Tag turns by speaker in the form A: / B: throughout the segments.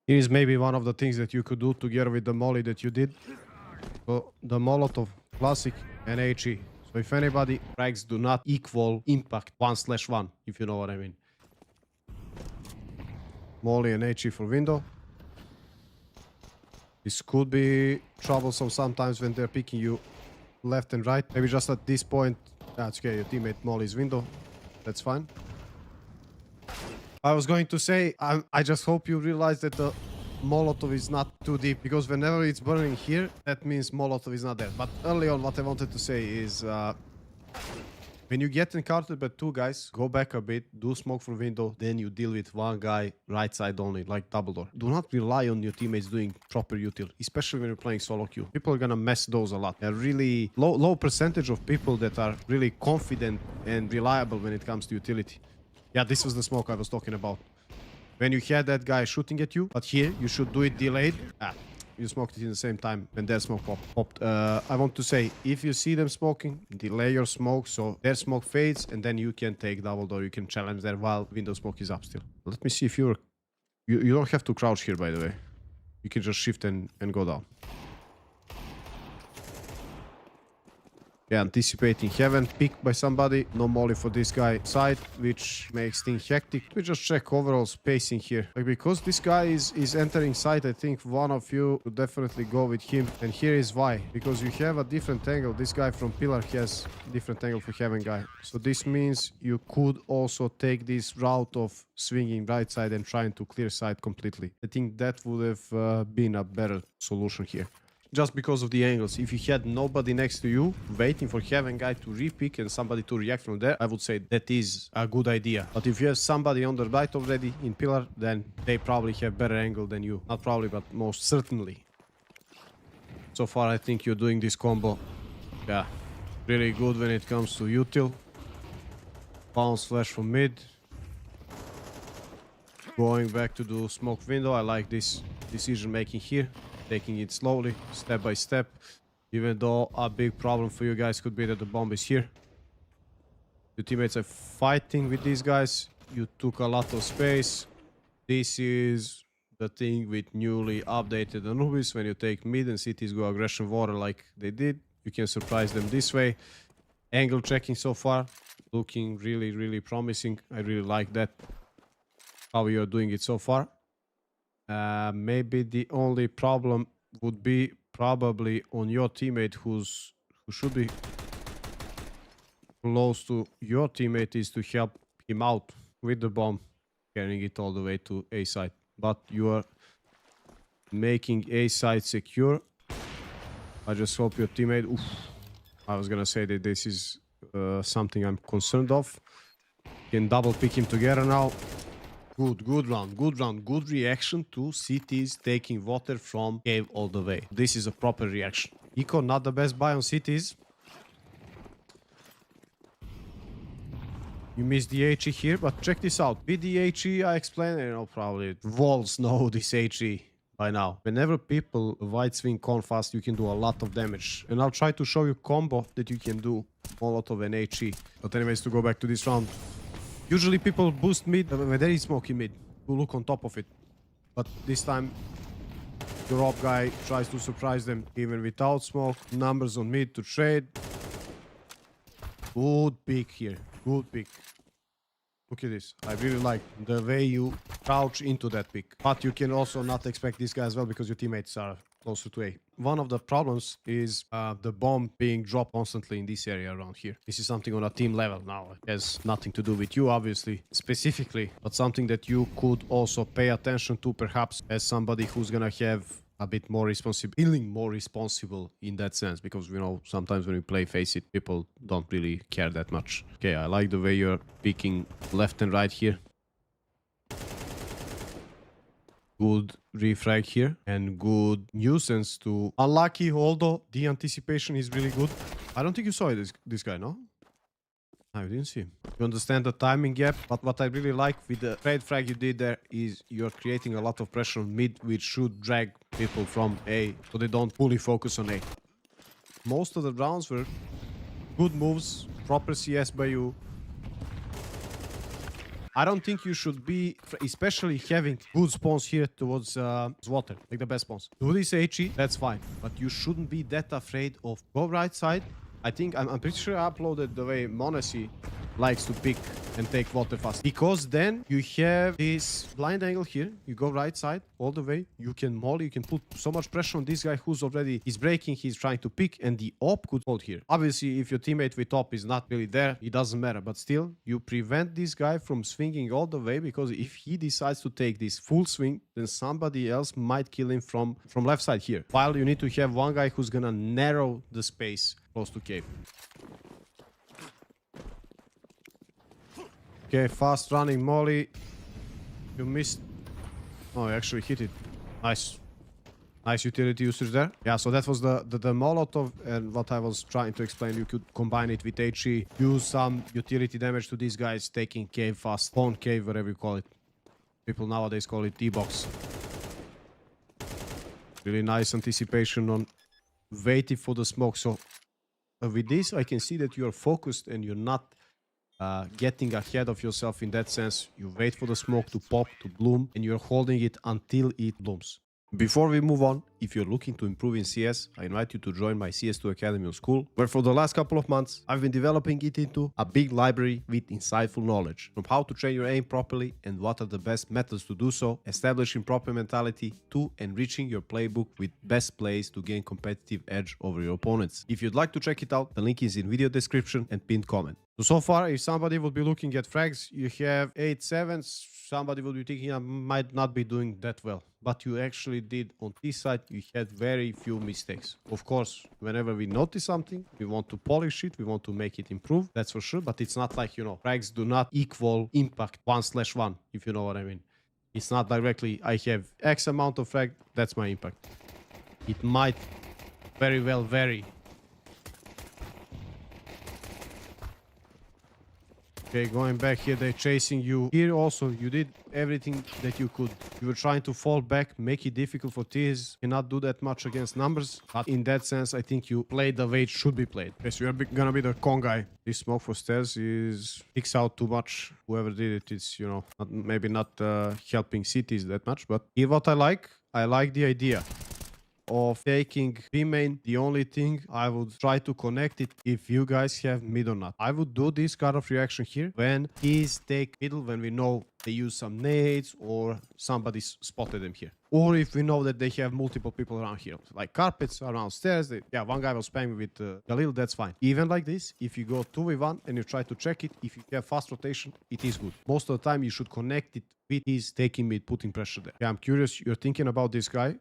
A: It is maybe one of the things that you could do together with the molly that you did. So the Molotov Classic and HE. So if anybody, frags do not equal impact 1/1, if you know what I mean. Molly and HE for window. This could be troublesome sometimes when they're picking you left and right. Maybe just at this point, that's okay, your teammate Molly's window. That's fine. I was going to say, I just hope you realize that the Molotov is not too deep, because whenever it's burning here, that means Molotov is not there. But early on, what I wanted to say is, when you get encountered by two guys, go back a bit, do smoke from window, then you deal with one guy right side only, like double door. Do not rely on your teammates doing proper util, especially when you're playing solo queue. People are gonna mess those a lot. A really low percentage of people that are really confident and reliable when it comes to utility. Yeah, this was the smoke I was talking about. When you had that guy shooting at you, but here you should do it delayed. You smoked it in the same time when their smoke popped. I want to say, if you see them smoking, delay your smoke so their smoke fades, and then you can take double door. You can challenge there while window smoke is up still. Let me see if you don't have to crouch here, by the way. You can just shift and go down. Yeah, anticipating heaven, picked by somebody. No molly for this guy side, which makes things hectic. We just check overall spacing here. Like, because this guy is entering side, I think one of you would definitely go with him. And here is why. Because you have a different angle. This guy from pillar has different angle for heaven guy. So this means you could also take this route of swinging right side and trying to clear side completely. I think that would have been a better solution here. Just because of the angles. If you had nobody next to you waiting for heaven guy to repick and somebody to react from there, I would say that is a good idea. But if you have somebody on the right already in pillar, then they probably have better angle than you. Not probably, but most certainly. So far, I think you're doing this combo, yeah, really good when it comes to util. Bounce flash from mid. Going back to the smoke window. I like this decision making here. Taking it slowly, step by step. Even though a big problem for you guys could be that the bomb is here. Your teammates are fighting with these guys. You took a lot of space. This is the thing with newly updated Anubis. When you take mid and cities go aggression water like they did, you can surprise them this way. Angle checking so far, looking really, really promising. I really like that, how you're doing it so far. Maybe the only problem would be probably on your teammate who should be close to your teammate, is to help him out with the bomb, carrying it all the way to A side. But you are making A side secure. I just hope your teammate... Oof, I was gonna say that this is something I'm concerned of. Can double pick him together now. Good round, good reaction to cities taking water from cave all the way. This is a proper reaction. Eco, not the best buy on cities. You missed the HE here, but check this out. With the HE, I explained, probably walls know this HE by now. Whenever people wide swing con fast, you can do a lot of damage. And I'll try to show you combo that you can do Molotov and HE. But anyways, to go back to this round. Usually people boost mid when there is smoke in mid to look on top of it. But this time the rob guy tries to surprise them even without smoke. Numbers on mid to trade. Good pick here. Good pick. Look at this. I really like the way you crouch into that pick. But you can also not expect this guy as well because your teammates are closer to A. One of the problems is the bomb being dropped constantly in this area around here. This is something on a team level now. It has nothing to do with you, obviously, specifically, but something that you could also pay attention to, perhaps, as somebody who's gonna have a bit more feeling more responsible in that sense, because sometimes when we play Face It, people don't really care that much. Okay, I like the way you're picking left and right here. Good refrag here and good nuisance to unlucky, although the anticipation is really good. I don't think you saw this guy, no? I didn't see him. You understand the timing gap, but what I really like with the trade frag you did there is you're creating a lot of pressure on mid, which should drag people from A so they don't fully focus on A. Most of the rounds were good moves, proper CS by you. I don't think you should be, especially having good spawns here towards water, like the best spawns. Do this HE, that's fine. But you shouldn't be that afraid of go right side. I think, I'm pretty sure I uploaded the way Monesi likes to pick and take water fast. Because then you have this blind angle here. You go right side all the way. You can molly, you can put so much pressure on this guy who's already, he's breaking, he's trying to pick, and the op could hold here. Obviously, if your teammate with op is not really there, it doesn't matter. But still, you prevent this guy from swinging all the way, because if he decides to take this full swing, then somebody else might kill him from left side here. While you need to have one guy who's gonna narrow the space close to cave. Okay, fast running molly. You missed. Oh, you actually hit it. Nice. Nice utility usage there. Yeah, so that was the Molotov, and what I was trying to explain, you could combine it with HE, use some utility damage to these guys taking cave fast, spawn cave, whatever you call it. People nowadays call it D-box. Really nice anticipation on waiting for the smoke. So with this, I can see that you are focused and you're not getting ahead of yourself in that sense. You wait for the smoke to pop, to bloom, and you're holding it until it blooms. Before we move on, if you're looking to improve in CS, I invite you to join my CS2 Academy school, where for the last couple of months, I've been developing it into a big library with insightful knowledge from how to train your aim properly and what are the best methods to do so, establishing proper mentality, to enriching your playbook with best plays to gain competitive edge over your opponents. If you'd like to check it out, the link is in video description and pinned comment. So far, if somebody would be looking at frags, you have 8-7s, somebody would be thinking I might not be doing that well. But you actually did on this side, you had very few mistakes. Of course, whenever we notice something, we want to polish it, we want to make it improve, that's for sure. But it's not like, you know, frags do not equal impact 1/1, if you know what I mean. It's not directly, I have X amount of frag, that's my impact. It might very well vary. Okay, going back here, they're chasing you. Here also, you did everything that you could. You were trying to fall back, make it difficult for teams. Cannot do that much against numbers. But in that sense, I think you played the way it should be played. Okay, so you're gonna be the con guy. This smoke for stairs sticks out too much. Whoever did it, it's, you know, maybe not helping cities that much. But here what I like the idea of taking B main. The only thing I would try to connect it if you guys have mid or not. I would do this kind of reaction here when he's take middle, when we know they use some nades or somebody spotted them here. Or if we know that they have multiple people around here, like carpets around stairs. Yeah, one guy was spamming with Galil, that's fine. Even like this, if you go 2v1 and you try to check it, if you have fast rotation, it is good. Most of the time you should connect it with his taking mid, putting pressure there. Yeah, I'm curious, you're thinking about this guy.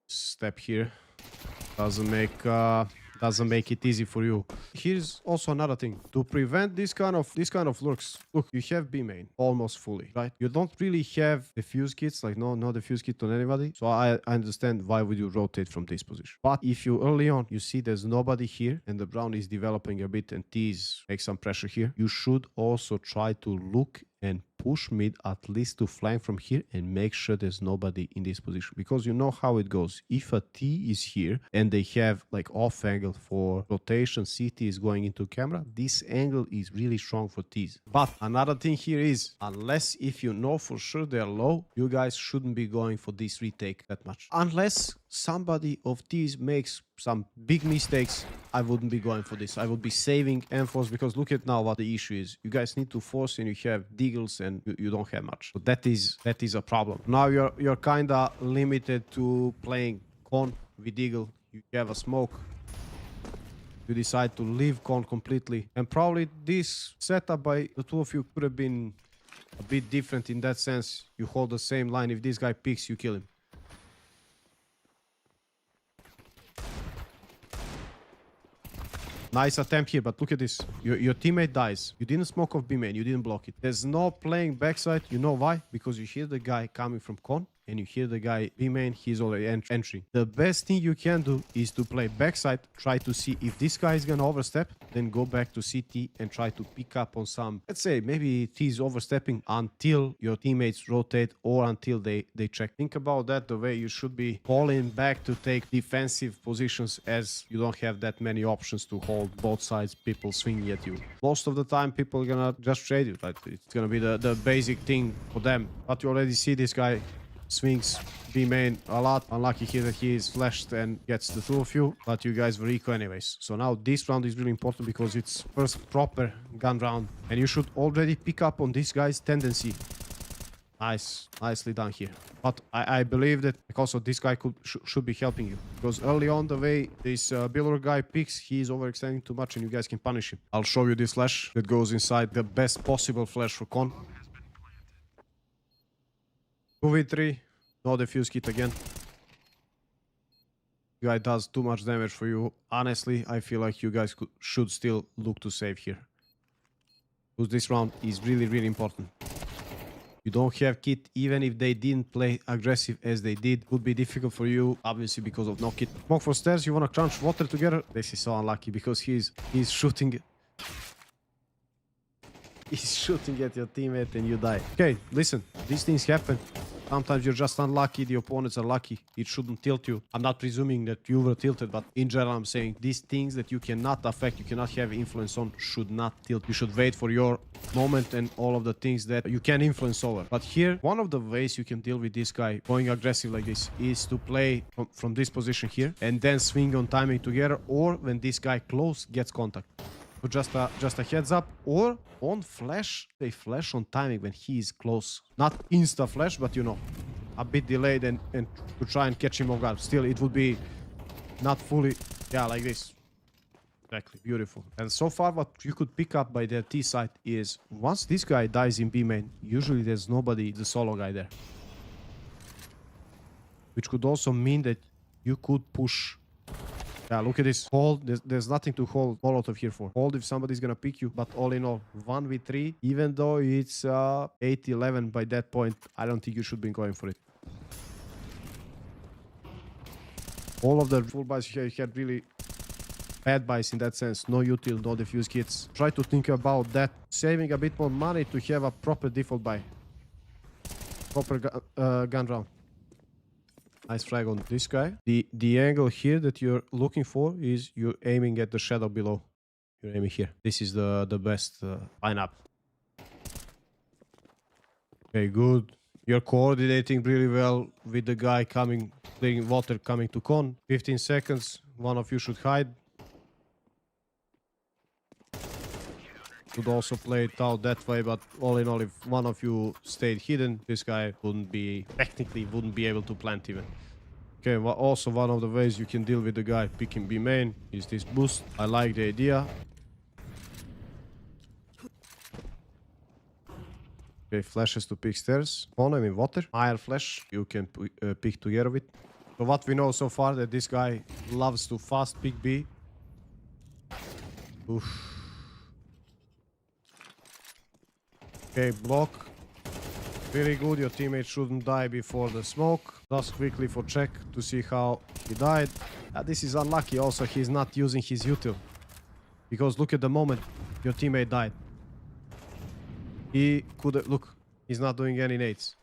A: Step here doesn't make it easy for you. Here's also another thing to prevent this kind of lurks. Look, you have B main almost fully, right? You don't really have defuse kits, like no defuse kit on anybody. So I understand why would you rotate from this position. But if you early on you see there's nobody here and the brown is developing a bit and T's make some pressure here, you should also try to look and push mid at least to flank from here and make sure there's nobody in this position, because you know how it goes. If a T is here and they have like off angle for rotation, CT is going into camera, this angle is really strong for T's. But another thing here is, unless if you know for sure they're low, you guys shouldn't be going for this retake that much. Unless somebody of these makes some big mistakes, I wouldn't be going for this. I would be saving M4s, because look at now what the issue is. You guys need to force and you have deagles and you don't have much. So that is a problem. Now you're kinda limited to playing con with deagle. You have a smoke. You decide to leave con completely. And probably this setup by the two of you could have been a bit different in that sense. You hold the same line. If this guy picks, you kill him. Nice attempt here, but look at this. Your teammate dies. You didn't smoke off B main. You didn't block it. There's no playing backside. You know why? Because you hear the guy coming from con. and you hear the guy B main, he's already entering. The best thing you can do is to play backside, try to see if this guy is gonna overstep, then go back to CT and try to pick up on some, let's say maybe he's overstepping until your teammates rotate or until they check. Think about that the way you should be falling back to take defensive positions, as you don't have that many options to hold both sides, people swinging at you. Most of the time people are gonna just trade you, like it's gonna be the basic thing for them. But you already see this guy swings B main a lot. Unlucky here that he is flashed and gets the two of you, but you guys were eco anyways. So now this round is really important because it's first proper gun round, and you should already pick up on this guy's tendency. Nice, nicely done here. But I believe that also this guy should be helping you, because early on the way this Billor guy picks, he's overextending too much and you guys can punish him. I'll show you this flash that goes inside, the best possible flash for Con. 2v3, no defuse kit again. Guy does too much damage for you. Honestly, I feel like you guys should still look to save here, because this round is really, really important. You don't have kit, even if they didn't play aggressive as they did, would be difficult for you, obviously because of no kit. Smoke for stairs, you wanna crunch water together? This is so unlucky because he's shooting. He's shooting at your teammate and you die. Okay, listen, these things happen. Sometimes you're just unlucky, the opponents are lucky. It shouldn't tilt you. I'm not presuming that you were tilted, but in general I'm saying these things that you cannot affect, you cannot have influence on, should not tilt. You should wait for your moment and all of the things that you can influence over. But here, one of the ways you can deal with this guy going aggressive like this is to play from this position here and then swing on timing together, or when this guy close gets contact. So just a heads up, or on flash, they flash on timing when he is close. Not insta flash, but you know, a bit delayed and to try and catch him off guard. Still, it would be not fully, yeah, like this. Exactly, beautiful. And so far what you could pick up by their T side is once this guy dies in B main, usually there's nobody, the solo guy there. Which could also mean that you could push. Yeah, look at this. Hold. There's nothing to hold Molotov here for. Hold if somebody's gonna pick you. But all in all, 1v3, even though it's 8-11 by that point, I don't think you should be going for it. All of the full buys here had really bad buys in that sense. No util, no defuse kits. Try to think about that. Saving a bit more money to have a proper default buy. Proper gun round. Nice frag on this guy. The angle here that you're looking for is you're aiming at the shadow below. You're aiming here. This is the best lineup. Okay, good. You're coordinating really well with the guy coming, playing water, coming to con. 15 seconds. One of you should hide. Could also play it out that way, but all in all, if one of you stayed hidden, this guy technically wouldn't be able to plant even. Okay, well, also one of the ways you can deal with the guy picking B main is this boost. I like the idea. Okay, flashes to pick stairs. I mean water. Higher flash you can pick together with. So what we know so far that this guy loves to fast pick B. Oof. Okay, block. Very good. Your teammate shouldn't die before the smoke. Just quickly for check to see how he died. This is unlucky also. He's not using his util. Because look at the moment your teammate died. He could... Look, he's not doing any nades.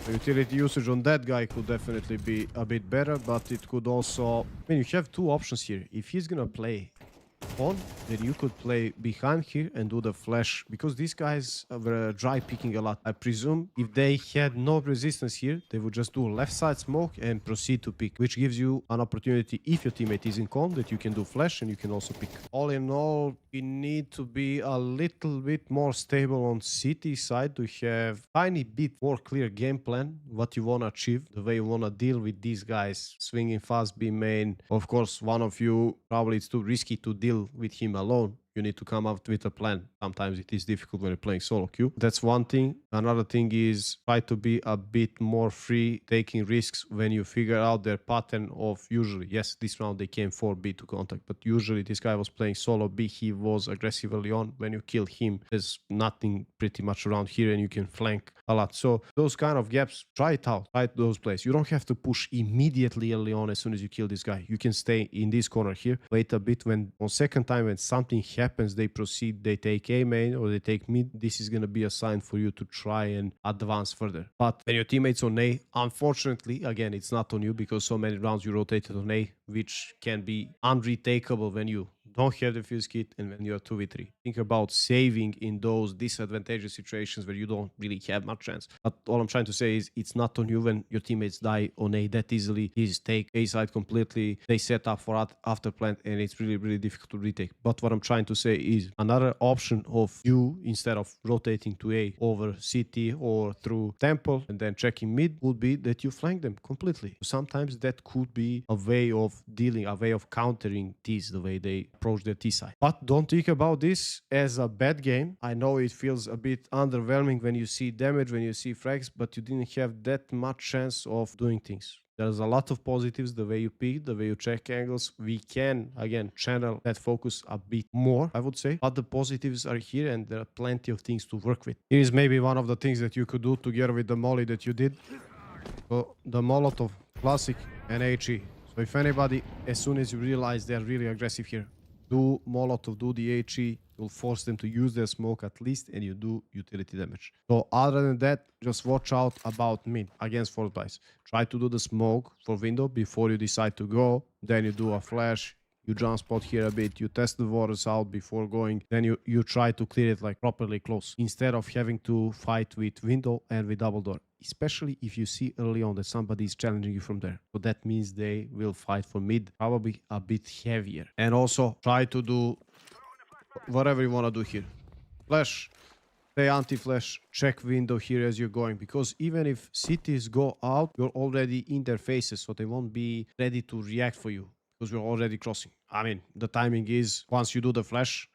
A: The utility usage on that guy could definitely be a bit better, but it could also... I mean, you have two options here. If he's gonna play on, then you could play behind here and do the flash, because these guys were dry picking a lot. I presume if they had no resistance here, they would just do left side smoke and proceed to pick, which gives you an opportunity, if your teammate is in con, that you can do flash and you can also pick. All in all, we need to be a little bit more stable on CT side to have tiny bit more clear game plan, what you want to achieve, the way you want to deal with these guys swinging fast B main. Of course, one of you, probably it's too risky to deal with him alone. You need to come up with a plan. Sometimes it is difficult when you're playing solo queue. That's one thing. Another thing is try to be a bit more free taking risks when you figure out their pattern of usually. Yes, this round they came 4B to contact, but usually this guy was playing solo B. He was aggressively on. When you kill him, there's nothing pretty much around here and you can flank a lot. So those kind of gaps, try it out. Try those plays. You don't have to push immediately early on as soon as you kill this guy. You can stay in this corner here, wait a bit. When on second time when something happens, they proceed, they take A main or they take mid, this is going to be a sign for you to try and advance further. But when your teammates on A, unfortunately, again, it's not on you because so many rounds you rotated on A, which can be unretakeable when you don't have the fuse kit and when you're 2v3. Think about saving in those disadvantageous situations where you don't really have much chance. But all I'm trying to say is it's not on you when your teammates die on A that easily. Is take A side completely, they set up for after plant and it's really, really difficult to retake. But what I'm trying to say is another option of you, instead of rotating to A over CT or through temple and then checking mid, would be that you flank them completely. Sometimes that could be a way of dealing, a way of countering these, the way they approach their T side. But don't think about this as a bad game. I know it feels a bit underwhelming when you see damage, when you see frags, but you didn't have that much chance of doing things. There's a lot of positives, the way you pick, the way you check angles. We can, again, channel that focus a bit more, I would say. But the positives are here and there are plenty of things to work with. Here is maybe one of the things that you could do together with the molly that you did. So the Molotov, Classic, and HE. So if anybody, as soon as you realize they're really aggressive here, do Molotov, do the HE, you'll force them to use their smoke at least, and you do utility damage. So other than that, just watch out about mid against force buys. Try to do the smoke for window before you decide to go. Then you do a flash. You jump spot here a bit, you test the waters out before going, then you try to clear it like properly close, instead of having to fight with window and with double door, especially if you see early on that somebody is challenging you from there. So that means they will fight for mid, probably a bit heavier. And also try to do whatever you want to do here. Flash, stay anti-flash, check window here as you're going, because even if cities go out, you're already in their faces, so they won't be ready to react for you. Because we're already crossing. I mean, the timing is once you do the flash,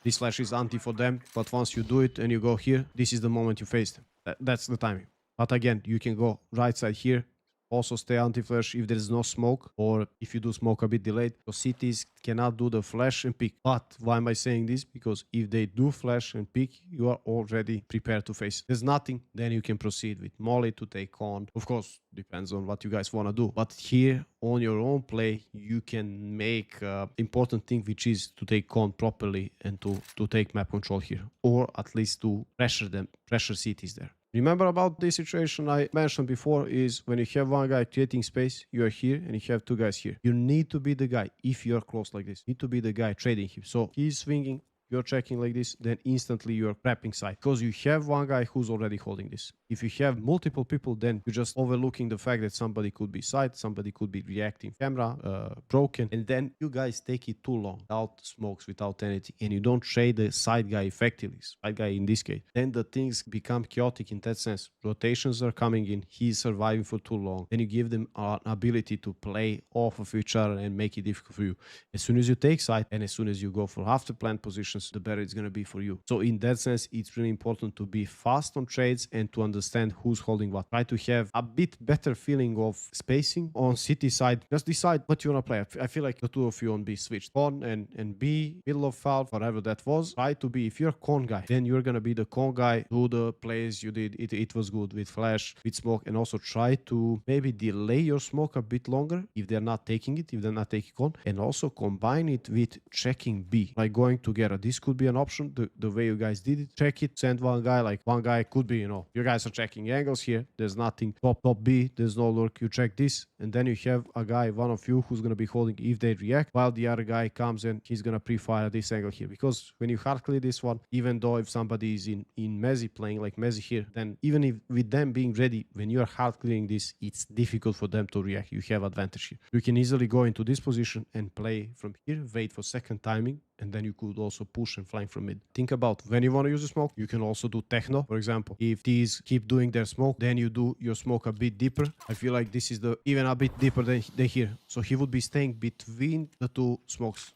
A: this flash is anti for them, but once you do it and you go here, this is the moment you face them. That's the timing. But again, you can go right side here, also stay anti-flash if there is no smoke, or if you do smoke a bit delayed. So cities cannot do the flash and pick. But why am I saying this? Because if they do flash and pick, you are already prepared to face. There's nothing, then you can proceed with molly to take on. Of course, depends on what you guys want to do. But here, on your own play, you can make important thing, which is to take on properly and to take map control here. Or at least to pressure them, pressure cities there. Remember about this situation I mentioned before is when you have one guy creating space, you are here and you have two guys here. You need to be the guy, if you're close like this, you need to be the guy trading him. So he's swinging, you're checking like this, then instantly you're prepping side. Because you have one guy who's already holding this. If you have multiple people, then you're just overlooking the fact that somebody could be side, somebody could be reacting camera, broken, and then you guys take it too long, without smokes, without anything, and you don't trade the side guy effectively, side guy in this case, then the things become chaotic in that sense. Rotations are coming in, he's surviving for too long, then you give them an ability to play off of each other and make it difficult for you. As soon as you take side, and as soon as you go for after plant positions, the better it's going to be for you. So in that sense, it's really important to be fast on trades and to understand who's holding what. Try to have a bit better feeling of spacing on city side. Just decide what you want to play. I feel like the two of you on B switched. Con and B, middle of valve, whatever that was. Try to be, if you're a con guy, then you're going to be the con guy. Do the plays you did. It was good with flash, with smoke, and also try to maybe delay your smoke a bit longer if they're not taking it, if they're not taking con, and also combine it with checking B, like going together. This could be an option, the way you guys did it. Check it, send one guy, like one guy could be, you guys are checking angles here, there's nothing top B, there's no lurk, you check this, and then you have a guy, one of you, who's going to be holding if they react, while the other guy comes in, he's going to pre-fire this angle here. Because when you hard clear this one, even though if somebody is in Mezzi playing like Mezzi here, then even if with them being ready, when you're hard clearing this, it's difficult for them to react. You have advantage here. You can easily go into this position and play from here, wait for second timing, and then you could also push and flank from mid. Think about when you want to use a smoke, you can also do techno. For example, if these keep doing their smoke, then you do your smoke a bit deeper. I feel like this is even a bit deeper than here. So he would be staying between the two smokes.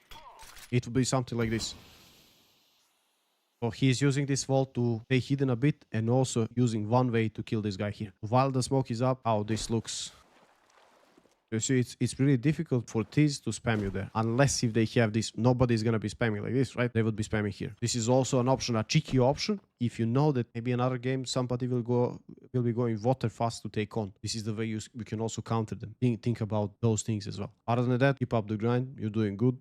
A: It would be something like this. So he's using this wall to stay hidden a bit and also using one way to kill this guy here. While the smoke is up, how this looks. You see, it's really difficult for these to spam you there. Unless if they have this, nobody's gonna be spamming like this, right? They would be spamming here. This is also an option, a cheeky option. If you know that maybe another game somebody will be going water fast to take on. This is the way you can also counter them. Think about those things as well. Other than that, keep up the grind. You're doing good.